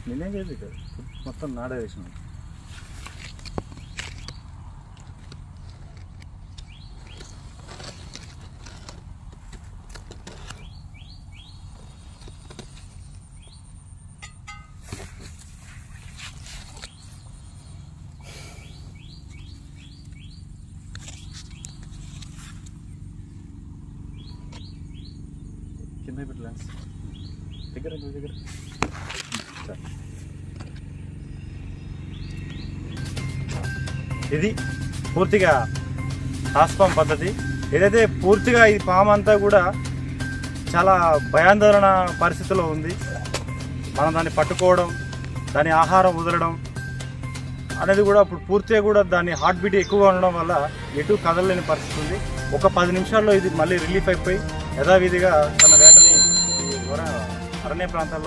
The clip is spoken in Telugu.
నేనేం చేయలేదు, మొత్తం నాడే వేసినాను. కింద పెట్టు లెన్స్ దగ్గర దగ్గర. ఇది పూర్తిగా హాస్పామ్ పద్ధతి. ఏదైతే పూర్తిగా ఈ పాము అంతా కూడా చాలా భయాందోళన పరిస్థితిలో ఉంది. మనం దాన్ని పట్టుకోవడం, దాని ఆహారం వదలడం అనేది కూడా ఇప్పుడు పూర్తిగా కూడా దాని హార్ట్ బీట్ ఎక్కువగా ఉండడం వల్ల ఎటు కదలలేని పరిస్థితి ఉంది. ఒక 10 నిమిషాల్లో ఇది మళ్ళీ రిలీఫ్ అయిపోయి యథావిధిగా తన వేటని అరణ్య ప్రాంతాల్లో